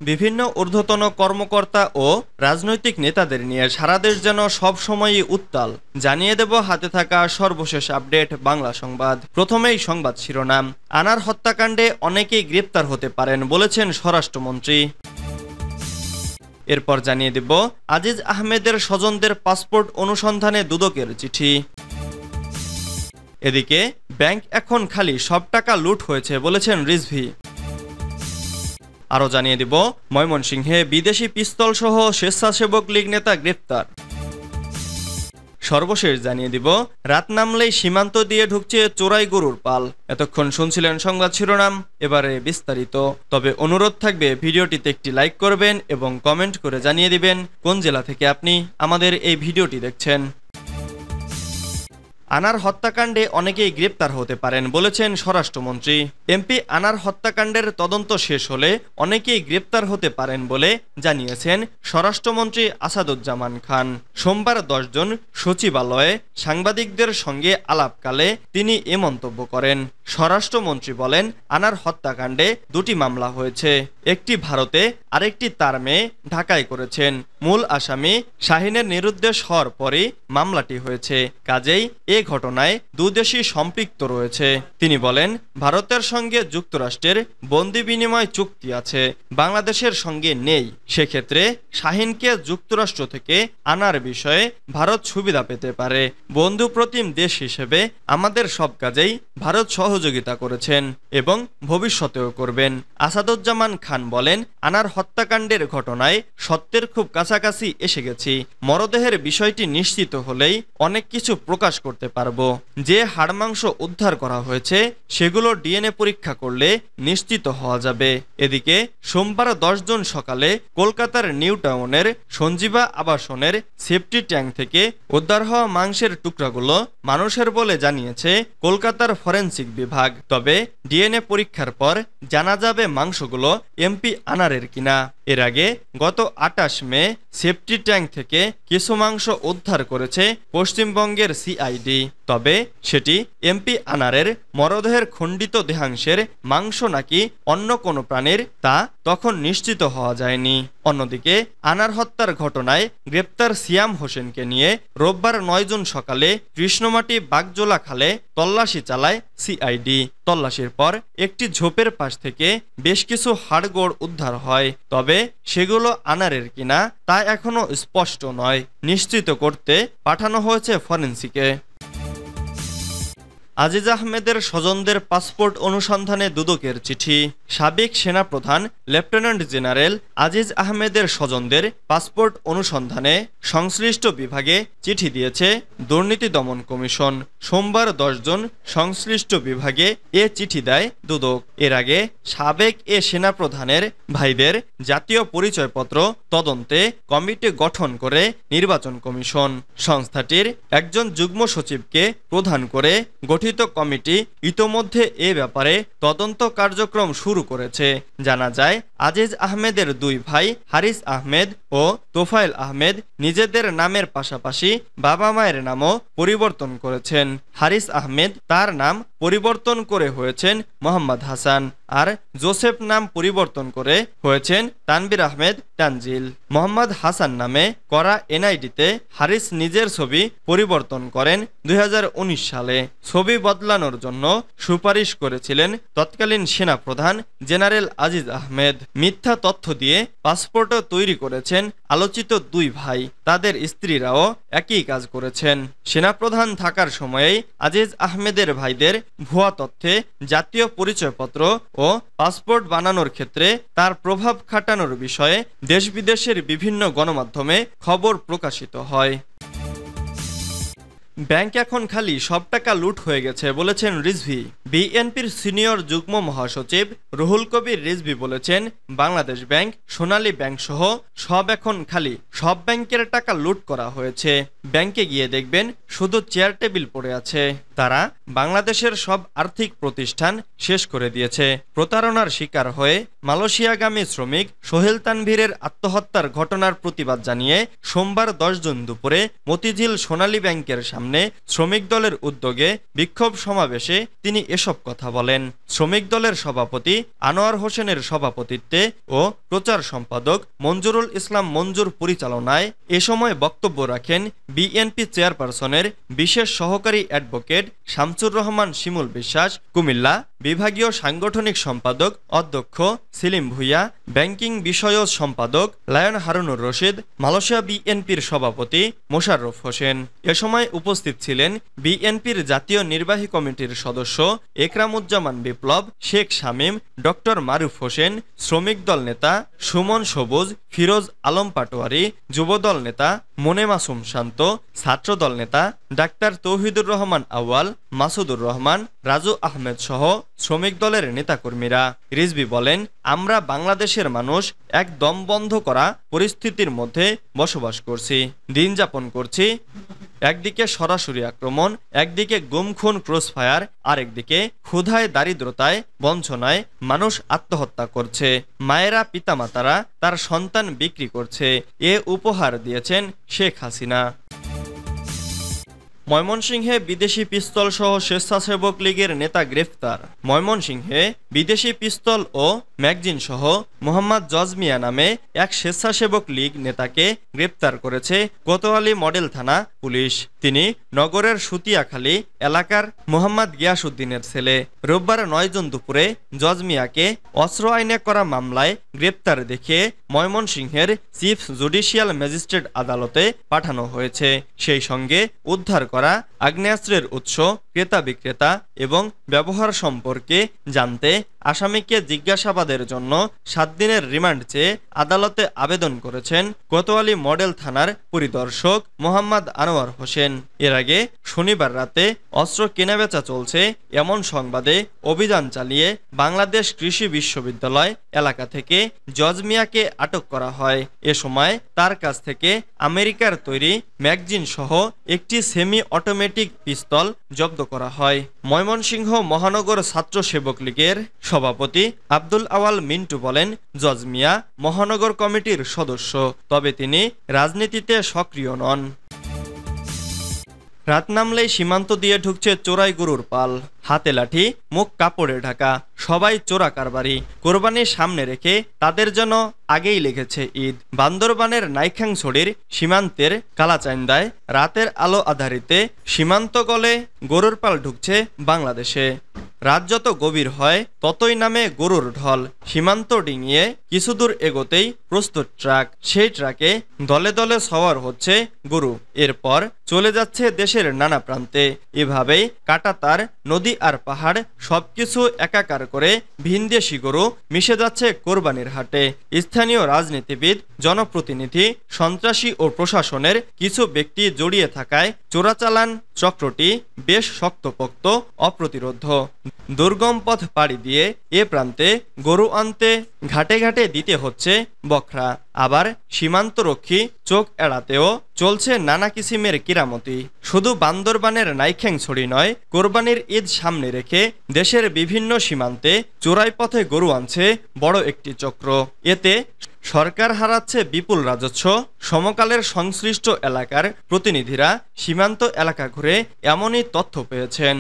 বিভিন্ন ঊর্ধ্বতন কর্মকর্তা ও রাজনৈতিক নেতাদের নিয়ে সারা দেশ যেন সবসময়ই উত্তাল। জানিয়ে দেব হাতে থাকা সর্বশেষ আপডেট বাংলা সংবাদ। প্রথমেই সংবাদ শিরোনাম। আনার হত্যাকাণ্ডে অনেকেই গ্রেপ্তার হতে পারেন বলেছেন স্বরাষ্ট্রমন্ত্রী। এরপর জানিয়ে দেব আজিজ আহমেদের স্বজনদের পাসপোর্ট অনুসন্ধানে দুদকের চিঠি। এদিকে ব্যাংক এখন খালি, সব টাকা লুট হয়েছে বলেছেন রিজভী। আরও জানিয়ে দিব ময়মনসিংহে বিদেশি পিস্তল সহ স্বেচ্ছাসেবক লীগ নেতা গ্রেপ্তার। সর্বশেষ জানিয়ে দিব রাত নামলেই সীমান্ত দিয়ে ঢুকছে চোরাই গরুর পাল। এতক্ষণ শুনছিলেন সংবাদ শিরোনাম, এবারে বিস্তারিত। তবে অনুরোধ থাকবে ভিডিওটিতে একটি লাইক করবেন এবং কমেন্ট করে জানিয়ে দিবেন কোন জেলা থেকে আপনি আমাদের এই ভিডিওটি দেখছেন। আনার হত্যাকাণ্ডে অনেকেই গ্রেপ্তার হতে পারেন বলেছেন স্বরাষ্ট্রমন্ত্রী। এমপি আনার হত্যাকাণ্ডের তদন্ত শেষ হলে অনেকেই গ্রেপ্তার হতে পারেন বলে জানিয়েছেন স্বরাষ্ট্রমন্ত্রী আসাদুজ্জামান খান। সোমবার 10 জন সচিবালয়ে সাংবাদিকদের সঙ্গে আলাপকালে তিনি এ মন্তব্য করেন। স্বরাষ্ট্রমন্ত্রী বলেন, আনার হত্যাকাণ্ডে 2টি মামলা হয়েছে, একটি ভারতে আরেকটি তার মেয়ে ঢাকায় করেছেন। মূল আসামি শাহিনের নিরুদ্দেশ হওয়ার পরই মামলাটি হয়েছে, কাজেই এ ঘটনায় দুদেশই সম্পৃক্ত রয়েছে। তিনি বলেন, ভারতের সঙ্গে যুক্তরাষ্ট্রের বন্দি বিনিময় চুক্তি আছে, বাংলাদেশের সঙ্গে নেই। সেক্ষেত্রে শাহিনকে যুক্তরাষ্ট্র থেকে আনার বিষয়ে ভারত সুবিধা পেতে পারে। বন্ধুপ্রতিম দেশ হিসেবে আমাদের সব কাজেই ভারত সহযোগিতা করেছেন এবং ভবিষ্যতেও করবেন। আসাদুজ্জামান খান বলেন, আনার হত্যাকাণ্ডের ঘটনায় সত্যের খুব কাছাকাছি এসে গেছি। মরদেহের বিষয়টি নিশ্চিত হলেই অনেক কিছু প্রকাশ করতে পারবো। যে হাড়মাংস উদ্ধার করা হয়েছে সেগুলো ডিএনএ পরীক্ষা করলে নিশ্চিত হওয়া যাবে। এদিকে সোমবার 10 জন সকালে কলকাতার নিউ টাউনের সঞ্জীবা আবাসনের সেফটি ট্যাঙ্ক থেকে উদ্ধার হওয়া মাংসের টুকরাগুলো মানুষের বলে জানিয়েছে কলকাতার ফরেনসিক বিভাগ। তবে ডিএনএ পরীক্ষার পর জানা যাবে মাংসগুলো এমপি আনারের কিনা। এর আগে গত 28 মে সেফটি ট্যাঙ্ক থেকে কিছু মাংস উদ্ধার করেছে পশ্চিমবঙ্গের সিআইডি। তবে সেটি এমপি আনারের মরদেহের খণ্ডিত দেহাংশের মাংস নাকি অন্য কোনো প্রাণীর তা তখন নিশ্চিত হওয়া যায়নি। অন্যদিকে আনার হত্যার ঘটনায় গ্রেপ্তার সিয়াম হোসেনকে নিয়ে রোববার 9 জুন সকালে কৃষ্ণমাটি বাগজোলা খালে তল্লাশি চালায় সিআইডি। তল্লাশির পর একটি ঝোপের পাশ থেকে বেশ কিছু হাড়গোড় উদ্ধার হয়। তবে সেগুলো আনারের কিনা তা এখনো স্পষ্ট নয়। নিশ্চিত করতে পাঠানো হয়েছে ফরেনসিকে। আজিজ আহমেদের স্বজনদের পাসপোর্ট অনুসন্ধানে দুদকের চিঠি। সাবেক সেনাপ্রধান লেফটেন্যান্ট জেনারেল আজিজ আহমেদের স্বজনদের পাসপোর্ট অনুসন্ধানে সংশ্লিষ্ট বিভাগে চিঠি দিয়েছে দুর্নীতি দমন কমিশন। সোমবার 10 জন সংশ্লিষ্ট বিভাগে এ চিঠি দেয় দুদক। এর আগে সাবেক এ সেনাপ্রধানের ভাইদের জাতীয় পরিচয়পত্র তদন্তে কমিটি গঠন করে নির্বাচন কমিশন। সংস্থাটির একজন যুগ্ম সচিবকে প্রধান করে গঠিত কমিটি ইতোমধ্যে এ ব্যাপারে তদন্ত কার্যক্রম শুরু করেছে। জানা যায়, আজিজ আহমেদের 2 ভাই হারিস আহমেদ ও তোফায়েল আহমেদ নিজেদের নামের পাশাপাশি বাবা মায়ের নামও পরিবর্তন করেছেন। হারিস আহমেদ তার নাম পরিবর্তন করে হয়েছেন মোহাম্মদ হাসান, আর জোসেফ নাম পরিবর্তন করে হয়েছেন তানবির আহমেদ তানজিল। মোহাম্মদ হাসান নামে করা এনআইডিতে হারিস নিজের ছবি পরিবর্তন করেন 2019 সালে। ছবি বদলানোর জন্য সুপারিশ করেছিলেন তৎকালীন সেনাপ্রধান জেনারেল আজিজ আহমেদ। মিথ্যা তথ্য দিয়ে পাসপোর্টও তৈরি করেছেন আলোচিত 2 ভাই। তাদের স্ত্রীরাও একই কাজ করেছেন। সেনাপ্রধান থাকার সময়েই আজিজ আহমেদের ভাইদের ভুয়া তথ্যে জাতীয় পরিচয়পত্র ও পাসপোর্ট বানানোর ক্ষেত্রে তার প্রভাব খাটানোর বিষয়ে দেশ বিদেশের বিভিন্ন গণমাধ্যমে খবর প্রকাশিত হয়। ব্যাংক এখন খালি, সব টাকা লুট হয়ে গেছে বলেছেন রিজভী। বিএনপির সিনিয়র যুগ্ম মহাসচিব রুহুল কবির রিজভী বলেছেন, বাংলাদেশ ব্যাংক, সোনালী ব্যাংক সহ সব এখন খালি, সব ব্যাংকের টাকা লুট করা হয়েছে। ব্যাংকে গিয়ে দেখবেন শুধু চেয়ার টেবিল পড়ে আছে। তারা বাংলাদেশের সব আর্থিক প্রতিষ্ঠান শেষ করে দিয়েছে। প্রতারণার শিকার হয়ে মালয়েশিয়াগামী শ্রমিক সোহেল তানভীরের আত্মহত্যার ঘটনার প্রতিবাদ জানিয়ে সোমবার 10 জুন দুপুরে মতিঝিল সোনালী ব্যাংকের সামনে সামনে শ্রমিক দলের উদ্যোগে বিক্ষোভ সমাবেশে তিনি এসব কথা বলেন। শ্রমিক দলের সভাপতি আনোয়ার হোসেনের সভাপতিত্বে ও প্রচার সম্পাদক মঞ্জুরুল ইসলাম মঞ্জুর পরিচালনায় এ সময় বক্তব্য রাখেন বিএনপি চেয়ারপারসনের বিশেষ সহকারী অ্যাডভোকেট শামসুর রহমান শিমুল বিশ্বাস, কুমিল্লা বিভাগীয় সাংগঠনিক সম্পাদক অধ্যক্ষ সেলিম ভুইয়া, ব্যাংকিং বিষয়ক সম্পাদক লায়ন হারুনুর রশিদ, মালয়েশিয়া বিএনপির সভাপতি মোশাররফ হোসেন। এ সময় উপস্থিত ছিলেন বিএনপির জাতীয় নির্বাহী কমিটির সদস্য একরামুজ্জামান বিপ্লব, শেখ শামীম, ডক্টর মারুফ হোসেন, শ্রমিক দল নেতা সুমন সবুজ, ফিরোজ আলম পাটোয়ারি, যুবদল নেতা মনে মাসুম শান্ত, ছাত্রদল নেতা ডাক্তার তৌহিদুর রহমান আউয়াল, মাসুদুর রহমান, রাজু আহমেদ সহ শ্রমিক দলের নেতাকর্মীরা। রিজভী বলেন, আমরা বাংলাদেশের মানুষ এক দম বন্ধ করা পরিস্থিতির মধ্যে বসবাস করছি, দিন যাপন করছি। একদিকে সরাসরি আক্রমণ, একদিকে গুম খুন ক্রসফায়ার, আরেকদিকে ক্ষুধায় দারিদ্রতায় বঞ্চনায় মানুষ আত্মহত্যা করছে। মায়েরা পিতামাতারা তার সন্তান বিক্রি করছে। এ উপহার দিয়েছেন শেখ হাসিনা। ময়মনসিংহে বিদেশি পিস্তল সহ স্বেচ্ছাসেবক লীগের নেতা গ্রেফতার। ময়মনসিংহে বিদেশি পিস্তল ও ম্যাগজিন সহ মোহাম্মদ জজ মিয়া নামে এক স্বেচ্ছাসেবক লীগ নেতাকে গ্রেপ্তার করেছে কোতোয়ালি মডেল থানা পুলিশ। তিনি নগরের সুতিয়াখালী এলাকার মোহাম্মদ গিয়াসউদ্দিনের ছেলে। রোববার ৯ জুন দুপুরে জজ মিয়াকে অস্ত্র আইনে করা মামলায় গ্রেপ্তার দেখিয়ে ময়মনসিংহের চিফ জুডিশিয়াল ম্যাজিস্ট্রেট আদালতে পাঠানো হয়েছে। সেই সঙ্গে উদ্ধার করা আগ্নেয়াস্ত্রের উৎস, ক্রেতা বিক্রেতা এবং ব্যবহার সম্পর্কে জানতে আসামিকে জিজ্ঞাসাবাদের জন্য ৭ দিনের রিমান্ড চেয়ে আদালতে আবেদন করেছেন কোতোয়ালি মডেল থানার পরিদর্শক মোহাম্মদ আনোয়ার হোসেন। এর আগে শনিবার রাতে অস্ত্র কেনাবেচা চলছে এমন সংবাদে অভিযান চালিয়ে বাংলাদেশ কৃষি বিশ্ববিদ্যালয় এলাকা থেকে জজ মিয়াকে আটক করা হয়। এ সময় তার কাছ থেকে আমেরিকার তৈরি ম্যাগজিন সহ একটি সেমি অটোমেটিক পিস্তল জব্দ করা হয়। ময়মনসিংহ মহানগর ছাত্র সেবক লীগের সভাপতি আব্দুল আওয়াল মিন্টু বলেন, জজ মিয়া মহানগর কমিটির সদস্য, তবে তিনি রাজনীতিতে সক্রিয় নন। রাত নামলেই সীমান্ত দিয়ে ঢুকছে চোরাই গরুর পাল। হাতে লাঠি, মুখ কাপড়ে ঢাকা, সবাই চোরা কারবারি। কোরবানির সামনে রেখে তাদের জন্য আগেই লেগেছে ঈদ। বান্দরবানের নাইখাংছড়ির সীমান্তের কালাচাইন্দায় রাতের আলো আধারিতে সীমান্ত গলে গরুর পাল ঢুকছে বাংলাদেশে। রাত যত গভীর হয় ততই নামে গরুর ঢল। সীমান্ত ডিঙিয়ে কিছু দূর এগোতেই প্রস্তুত ট্রাক, সেই ট্রাকে দলে দলে সওয়ার হচ্ছে গরু। এরপর চলে যাচ্ছে দেশের নানা প্রান্তে। এভাবেই কাঁটাতার, নদী আর পাহাড় সবকিছু একাকার করে ভিনদেশি গরু মিশে যাচ্ছে কোরবানির হাটে। স্থানীয় রাজনীতিবিদ, জনপ্রতিনিধি, সন্ত্রাসী ও প্রশাসনের কিছু ব্যক্তি জড়িয়ে থাকায় চোরাচালান চক্রটি বেশ শক্তপোক্ত, অপ্রতিরোধ। দুর্গম পথ পাড়ি দিয়ে এ প্রান্তে গরু আনতে ঘাটে ঘাটে দিতে হচ্ছে বখরা। আবার সীমান্তরক্ষী চোখ এড়াতেও চলছে নানা কিসিমের কিরামতি। শুধু বান্দরবানের নাইখাংছড়ি নয়, কোরবানির ঈদ সামনে রেখে দেশের বিভিন্ন সীমান্তে চোরাই পথে গরু আনছে বড় একটি চক্র। এতে সরকার হারাচ্ছে বিপুল রাজস্ব। সমকালের সংশ্লিষ্ট এলাকার প্রতিনিধিরা সীমান্ত এলাকা ঘুরে এমনই তথ্য পেয়েছেন।